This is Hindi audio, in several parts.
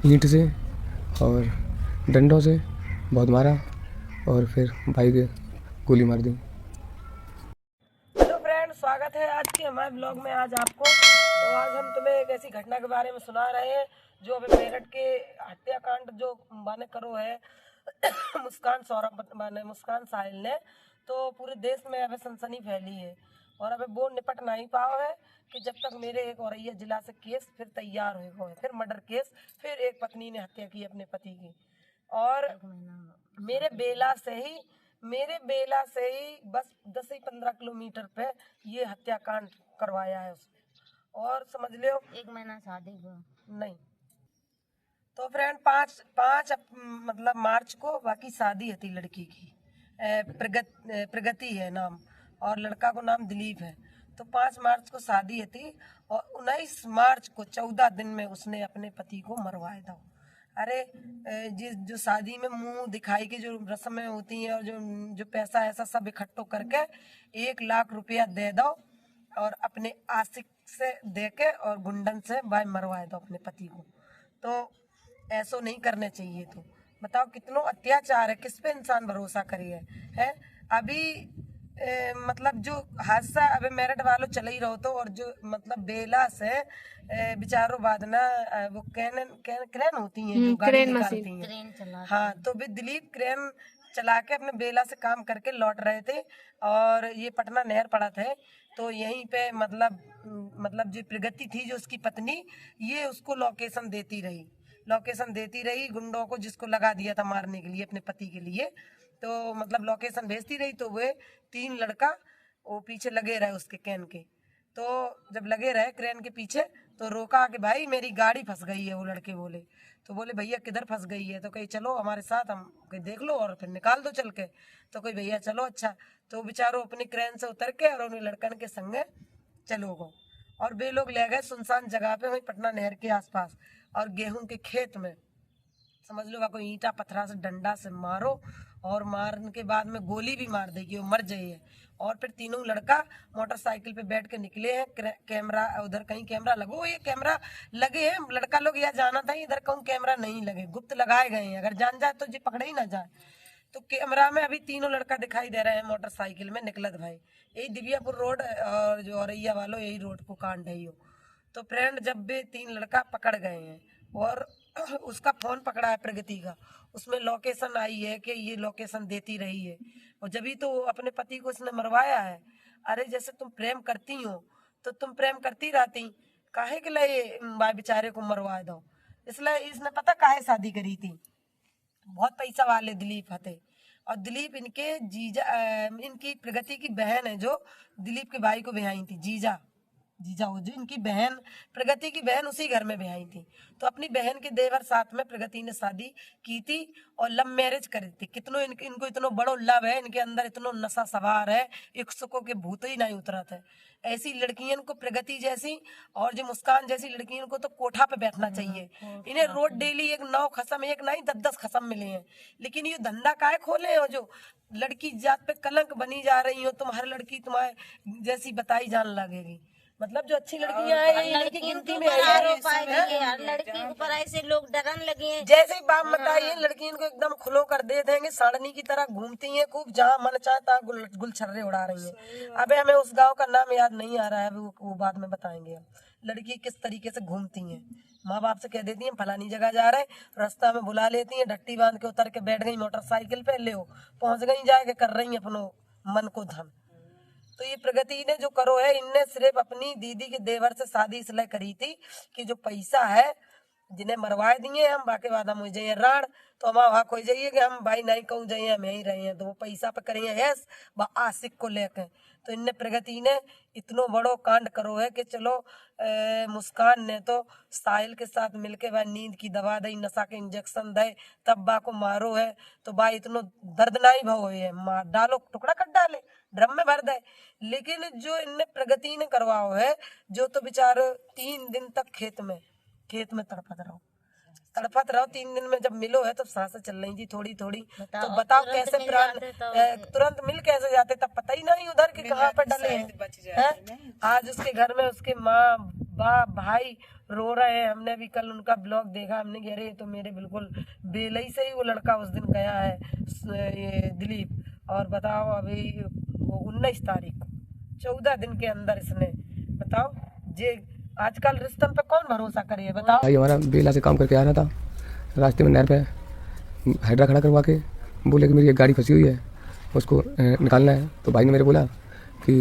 ईंट से और डंडों से बहुत मारा और फिर भाई के गोली मार दी। हेलो फ्रेंड, स्वागत है आज के हमारे ब्लॉग में। आज आज हम तुम्हें एक ऐसी घटना के बारे में सुना रहे हैं जो अभी मेरठ के हत्याकांड जो माने करो है मुस्कान सौरभ माने मुस्कान साहिल ने, तो पूरे देश में अभी सनसनी फैली है और अभी वो निपट नहीं पाओ है कि जब तक मेरे एक औरैया जिला से केस फिर तैयार हो गए, फिर मर्डर केस, फिर एक पत्नी ने हत्या की अपने पति की। और मेरे बेला से ही बस 10 से 15 किलोमीटर पे ये हत्याकांड करवाया है उसने। और समझ लो 1 महीना शादी को नहीं तो फ्रेंड पाँच मतलब मार्च को बाकी शादी थी लड़की की। प्रगति है नाम और लड़का को नाम दिलीप है। तो 5 मार्च को शादी थी और 19 मार्च को 14 दिन में उसने अपने पति को मरवाया था। अरे जो शादी में मुंह दिखाई की जो रस्में होती हैं और जो पैसा ऐसा सब इकट्ठो करके 1 लाख रुपया दे दो और अपने आशिक से दे के और गुंडन से भाई मरवाए दो अपने पति को। तो ऐसा नहीं करने चाहिए। तो बताओ कितनो अत्याचार है, किस पे इंसान भरोसा करिए है। अभी मतलब जो हादसा अभी मेरठ वालों चले ही रहो तो, और जो मतलब बेला से बेचारों बाद ना वो क्रेन होती हैं जो गाड़ी निकालती हैं। हाँ, तो भी दिलीप क्रेन चला के अपने बेला से काम करके लौट रहे थे और ये पटना नहर पड़ा था। तो यहीं पे मतलब जो प्रगति थी जो उसकी पत्नी, ये उसको लोकेशन देती रही गुंडों को, जिसको लगा दिया था मारने के लिए अपने पति के लिए। तो मतलब लोकेशन भेजती रही तो वे 3 लड़का वो पीछे लगे रहे उसके कैन के। तो जब लगे रहे क्रेन के पीछे तो रोका कि भाई मेरी गाड़ी फंस गई है। वो लड़के बोले, तो बोले भैया किधर फंस गई है? तो कहीं चलो हमारे साथ, हम कहीं देख लो और फिर निकाल दो चल के। तो कोई भैया चलो अच्छा। तो बेचारो अपनी क्रेन से उतर के और उन्हें लड़कन के संगे चलो गो और वे लोग ले गए सुनसान जगह पे वही पटना नहर के आसपास और गेहूं के खेत में। समझ लो कोई ईंटा पत्थरा से डंडा से मारो और मारने के बाद में गोली भी मार देगी, वो मर जाइए। और फिर तीनों लड़का मोटरसाइकिल पे बैठ के निकले हैं। कैमरा उधर कहीं कैमरा लगो, ये कैमरा लगे हैं। लड़का लोग यहाँ जाना था, इधर कहूँ कैमरा नहीं लगे, गुप्त लगाए गए हैं, अगर जान जाए तो जी पकड़े ही ना जाए। तो कैमरा में अभी तीनों लड़का दिखाई दे रहे हैं मोटरसाइकिल में निकलत भाई। यही दिव्यापुर रोड और जो औरैया वालों यही रोड को कांड है। तो फ्रेंड जब भी 3 लड़का पकड़ गए हैं और उसका फोन पकड़ा है प्रगति का, उसमें लोकेशन आई है कि ये लोकेशन देती रही है और जब तो अपने पति को इसने मरवाया है। अरे जैसे तुम प्रेम करती हो तो तुम प्रेम करती रहती, काहे के लिए भाई बेचारे को मरवा दो? इसलिए इसने पता काहे शादी करी थी, बहुत पैसा वाले दिलीप थे और दिलीप इनके इनकी प्रगति की बहन है जो दिलीप के भाई को ब्याही थी। जीजा हो जो इनकी बहन, प्रगति की बहन उसी घर में ब्याही थी। तो अपनी बहन के देवर साथ में प्रगति ने शादी की थी और लव मैरिज करी थी। कितनो इनको इतनो बड़ो लव है, इनके अंदर इतनो नशा सवार है, इश्कों के भूत ही नहीं उतरा था। ऐसी लड़कियों को, प्रगति जैसी और जो मुस्कान जैसी लड़कियों को तो कोठा पे बैठना चाहिए। इन्हें रोज डेली एक 9 खसम, एक नहीं 10-10 खसम मिले हैं। लेकिन ये धंधा काहे खोले हो जो लड़की जात पे कलंक बनी जा रही हो? तुम हर लड़की तुम्हारे जैसी बताई जान लगेगी। मतलब जो अच्छी लड़कियां हैं ये लड़की गिनती में हर लड़की के ऊपर ऐसे लोग डरन लगे हैं। जैसे ही बाप बताइए लड़कियों को एकदम खुलो कर दे देंगे, साड़नी की तरह घूमती हैं खूब, जहाँ मन चाहता गुलछर्रे उड़ा रही हैं। अबे हमें उस गांव का नाम याद नहीं आ रहा है, वो बाद में बताएंगे। हम लड़की किस तरीके से घूमती हैं, माँ बाप से कह देती हैं फलानी जगह जा रहे, रास्ता में बुला लेती हैं, डट्टी बांध के उतर के बैठ गई मोटरसाइकिल पे, ले पहुंच गई, जाके कर रही अपनो मन को धन। तो ये प्रगति ने जो करो है, इनने सिर्फ अपनी दीदी के देवर से शादी इसलिए करी थी कि जो पैसा है जिन्हें मरवाए दिए हम बाकी बाद हम हो जाइए राण, तो हम वहाँ हो जाइए कि हम भाई नहीं कहूँ जाइए, हम यहीं रहे हैं। तो वो पैसा पे करेंगे यस आशिक को लेकर। तो इनने प्रगति ने इतनो बड़ो कांड करो है कि चलो मुस्कान ने तो साहिल के साथ मिलके भाई नींद की दवा दे, नशा के इंजेक्शन दे, तब बा को मारो है। तो भाई इतनो दर्दनाई भाव है, मार डालो, टुकड़ा कर डाले, ड्रम में भर दे। लेकिन जो इनने प्रगति ने करवाओ है, जो तो बेचारे 3 दिन तक खेत में तड़पत रहो 3 दिन में जब मिलो है तो सांसें चल रही थी थोड़ी थोड़ी। तो बताओ कैसे प्राण तुरंत मिल कैसे जाते, तब पता ही नहीं उधर के कहाँ पर डले हैं। आज उसके घर में उसके माँ भाई रो रहे हैं। हमने भी कल उनका ब्लॉग देखा, हमने कह रहे तो मेरे बिल्कुल बेलई से ही वो लड़का उस दिन गया है ये दिलीप। और बताओ अभी वो 19 तारीख को 14 दिन के अंदर इसने, बताओ जे आजकल रिश्तों पे कौन भरोसा करे बताओ। भाई हमारा बेला से काम करके आ रहा था, रास्ते में नहर पे हाइड्रा खड़ा करवा के बोले कि मेरी एक गाड़ी फंसी हुई है, उसको निकालना है। तो भाई ने मेरे बोला कि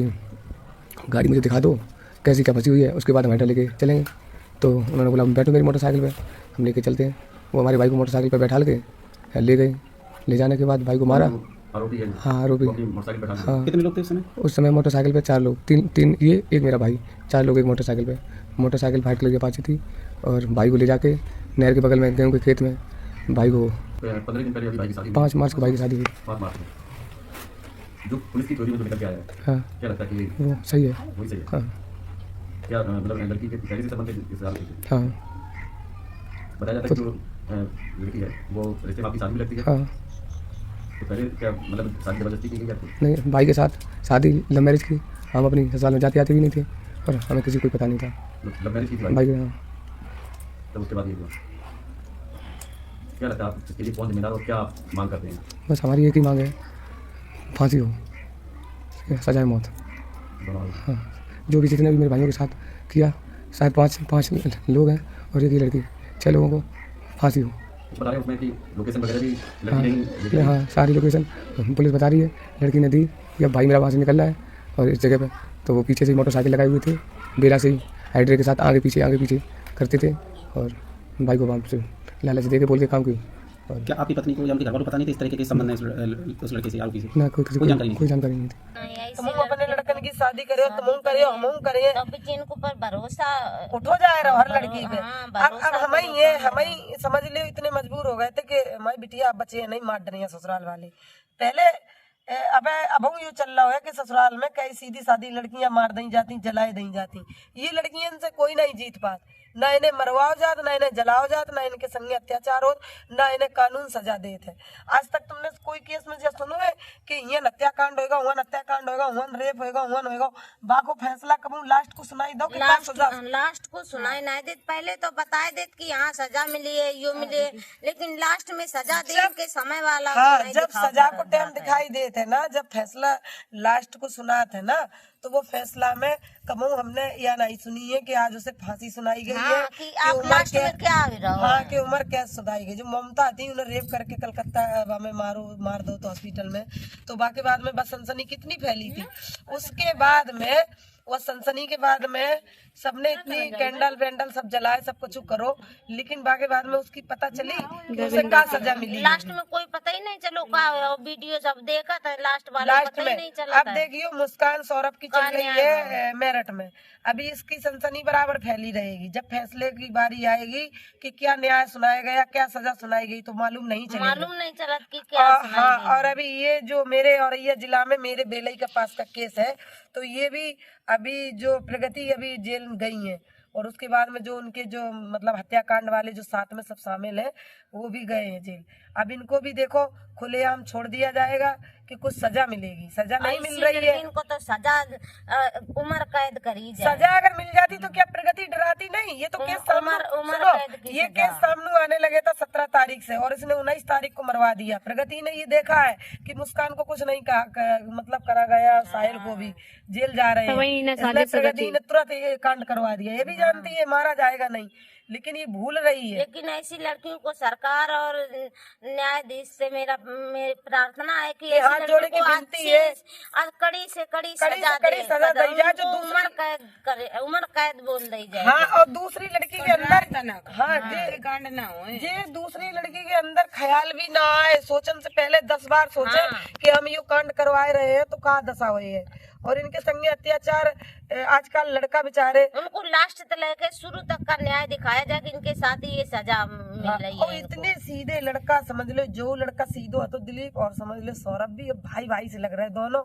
गाड़ी मुझे दिखा दो कैसी क्या फंसी हुई है, उसके बाद हम हाइड्रा लेके चलेंगे। तो उन्होंने बोला बैठो मेरी मोटरसाइकिल पे, हम लेके चलते हैं। वो हमारे भाई को मोटरसाइकिल पे बैठा के ले गए। ले जाने के बाद भाई को मारा। आरोपी है? हाँ आरोपी। मोटरसाइकिल पे बैठा था। हाँ। कितने लोग थे उस समय? उस समय मोटरसाइकिल पे 4 लोग, तीन ये एक मेरा भाई, 4 लोग एक मोटरसाइकिल पे। मोटरसाइकिल वाइट कलर की अपाची थी और भाई को ले जाके नहर के बगल में गेहूँ के खेत में भाई को 15 दिन पहले अभी भाई की शादी 5 मार्च को भाई की शादी हुई। 5 मार्च को जो पुलिस की चोरी में जो निकल के आया है, हाँ क्या लगता है कि वो सही है। वही सही है? हाँ क्या मतलब लड़की के पहले से संबंध है इस साल के? हाँ बताया जाता है कि जो लड़की है वो रिश्ते में आपकी शादी में लगती है, हाँ। तो पहले क्या मतलब शादी जबरदस्ती की गई या नहीं, भाई के साथ शादी लव मैरिज की। हम अपनी ससुराल में जाते आते भी नहीं थे और हमें किसी को पता नहीं था। लव मैरिज की थी भाई के हाँ। तब उसके बाद ये हुआ? क्या लगता है आप इसके लिए कौन जिम्मेदार और क्या आप मांग करते हैं? बस हमारी एक ही मांग है, फांसी हो, सजाए मौत। दोनों हाँ, जो भी जितने भी मेरे भाइयों के साथ किया, शायद पाँच लोग हैं और एक ही लड़की, 6 लोगों को फांसी हो। बता रहे हैं उसमें कि लोकेशन वगैरह भी लड़की हाँ नहीं हाँ, सारी लोकेशन पुलिस बता रही है, लड़की ने दी। या भाई मेरा वहाँ से निकल रहा है और इस जगह पे तो वो पीछे से मोटरसाइकिल लगाई हुई थी, बेला से ही हाइड्रे के साथ आगे पीछे करते थे और भाई को वहाँ से लालच दे के बोल के काम की। और क्या आपकी पत्नी को या उनके घर वालों को पता नहीं था इस तरीके के संबंध है उस लड़के से, आरोपी से? ना कोई कोई जानकारी नहीं? कोई जानकारी नहीं थी। नहीं, ऐसे तुम अपने लड़कन की शादी करे तुम करे हम करे तब भी जिनको पर भरोसा उठो जा रहा हर लड़की पे। हाँ, अब हम ही समझ ले इतने मजबूर हो गए थे कि हमारी बिटिया बच्चे नहीं मार रही है ससुराल वाले। पहले अब यूँ चल रहा है कि ससुराल में कई सीधी सादी लड़कियां मार दी जाती, जलाए दी जाती। ये लड़कियां इनसे कोई नहीं जीत पात, ना इन्हें मरवाओ जात, ना इन्हें जलाओ जात, ना इनके संगे अत्याचार हो, ना इन्हें कानून सजा देते है। आज तक तुमने कोई केस में जब सुनो है कि ये हत्याकांड होगा, वहाँ हत्याकांड होगा, वहाँ रेप होगा, वहाँ होगा, बाको फैसला कब लास्ट को सुनाई दो कि क्या सजा? लास्ट को सुनाई नहीं देते, पहले तो बताए देते कि यहाँ सजा मिली है, यो मिली है, लेकिन लास्ट में सजा दे के समय वाला हाँ, नहीं जब दिखा सजा को पाता टाइम है। दिखाई देते ना, जब फैसला लास्ट को सुनाते ना, तो वो फैसला में कबू हमने या नहीं सुनी है कि आज उसे फांसी सुनाई गई है हाँ, कि आप उम्र लास्ट में क्या हो रहा हो? हाँ, कि उम्र कैद सुनाई गई। जो ममता थी उन्हें रेप करके कलकत्ता में मार दो तो हॉस्पिटल में, तो बाकी बाद में बस सनसनी कितनी फैली थी। उसके बाद में वो सनसनी के बाद में सबने इतनी कैंडल वैंडल सब जलाए, सब कुछ करो, लेकिन बाकी बाद में उसकी पता चली कि उसे क्या सजा मिली। लास्ट में कोई पता ही नहीं चलो का वीडियो सब देखा था, लास्ट वाला लास्ट पता ही में नहीं चला अब था। देखियो मुस्कान सौरभ की चल कहाँ रही न्याय है मेरठ में, अभी इसकी सनसनी बराबर फैली रहेगी। जब फैसले की बारी आएगी कि क्या न्याय सुनाया गया, क्या सजा सुनाई गई, तो मालूम नहीं चलेगा। मालूम नहीं चला कि क्या सुनाई हाँ, गई। और अभी ये जो मेरे और ये जिला में मेरे बेलई के पास का केस है, तो ये भी अभी जो प्रगति अभी जेल गई है, और उसके बाद में जो उनके जो मतलब हत्याकांड वाले जो साथ में सब शामिल हैं वो भी गए हैं जेल। अब इनको भी देखो खुलेआम छोड़ दिया जाएगा कि कुछ सजा मिलेगी, सजा नहीं मिल रही है। इनको तो सजा उम्र कैद करी जाए। सजा अगर मिल जाती तो क्या प्रगति डराती नहीं? ये तो केस सामने उम्र सुनो, कैद की ये सजा। केस सामने आने लगे था 17 तारीख से, और इसने 19 तारीख को मरवा दिया। प्रगति ने ये देखा है कि मुस्कान को कुछ नहीं मतलब करा गया, साहिल को भी जेल जा रहे हैं, इसलिए प्रगति ने तुरंत ये कांड करवा दिया। ये भी जानती है मारा जाएगा नहीं, लेकिन ये भूल रही है। लेकिन ऐसी लड़कियों को सरकार और न्यायाधीश से मेरी प्रार्थना है कि ऐसी हाथ जोड़े की लड़कियों को विनती है, कड़ी से कड़ी कड़ी सजा से कड़ी दे, सजा दी जाए, जो उनको दूसरी- उम्र कैद करे, उम्र कैद बोल दी जाए। हाँ, और दूसरी लड़की के अंदर हाँ कांड ना हो, ये दूसरी लड़की के अंदर ख्याल भी ना आए, सोचन से पहले 10 बार सोचे हाँ। कि हम ये कांड करवा रहे हैं तो कहाँ दशा हुई है। और इनके संगे अत्याचार आजकल लड़का बेचारे उनको लास्ट तक लेके शुरू तक का न्याय दिखाया जाए कि इनके साथ ही ये सजा मिल रही और है इनको। इतने सीधे लड़का, समझ लो जो लड़का सीधो है तो दिलीप, और समझ लो सौरभ भी, भाई भाई से लग रहे हैं दोनों।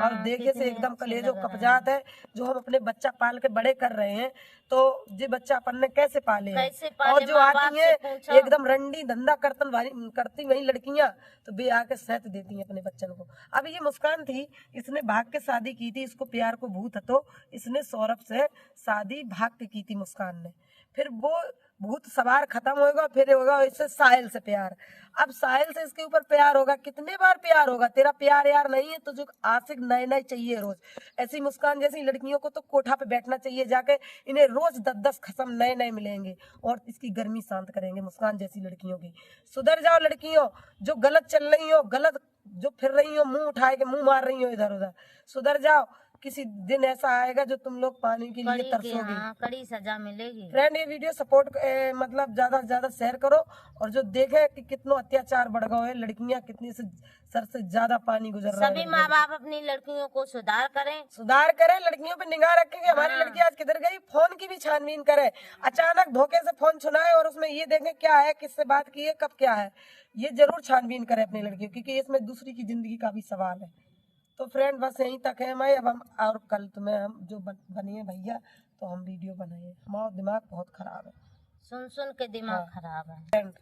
और देखे से एकदम कलेजो कपजात है। जो हम अपने बच्चा पाल के बड़े कर रहे हैं, तो ये बच्चा अपन ने कैसे पाले हैं। कैसे पाले, और जो माँ बाप आती से हैं पूछो। एकदम रंडी धंधा करती वही लड़कियां, तो बे आके सहत देती हैं अपने बच्चन को। अब ये मुस्कान थी, इसने भाग के शादी की थी, इसको प्यार को भूत है, तो इसने सौरभ से शादी भाग के की थी मुस्कान ने। फिर वो भूत सवार खत्म होगा, फिर होगा इससे साहिल से प्यार। अब साहिल से इसके ऊपर प्यार होगा, कितने बार प्यार होगा, तेरा प्यार यार नहीं है तो जो आशिक नए नए चाहिए रोज। ऐसी मुस्कान जैसी लड़कियों को तो कोठा पे बैठना चाहिए जाके, इन्हें रोज 10-10 खसम नए नए मिलेंगे और इसकी गर्मी शांत करेंगे। मुस्कान जैसी लड़कियों की सुधर जाओ लड़कियों, जो गलत चल रही हो, गलत जो फिर रही हो, मुंह उठाए के मुंह मार रही हो इधर उधर, सुधर जाओ। किसी दिन ऐसा आएगा जो तुम लोग पाने के लिए तरसोगे। हाँ, कड़ी सजा मिलेगी। फ्रेंड ये वीडियो सपोर्ट मतलब ज्यादा से ज्यादा शेयर करो, और जो देखे कि कितना अत्याचार बढ़ गए है, लड़कियां कितनी से सर से ज्यादा पानी गुजर रहा है। सभी माँ बाप अपनी लड़कियों को सुधार करें, लड़कियों पे निगाह रखें कि हमारी लड़की आज किधर गई। फोन की भी छानबीन करें, अचानक धोखे से फोन छुनाए और उसमें ये देखें क्या है, किससे बात की है, कब क्या है, ये जरूर छानबीन करें अपनी लड़कियों की, क्योंकि इसमें दूसरी की जिंदगी का भी सवाल है। तो फ्रेंड बस यहीं तक है मैं। अब हम और कल तुम्हें हम जो बनिए भैया तो हम वीडियो बनाए, हमारा दिमाग बहुत खराब है। सुन के दिमाग खराब है। फ्रेंड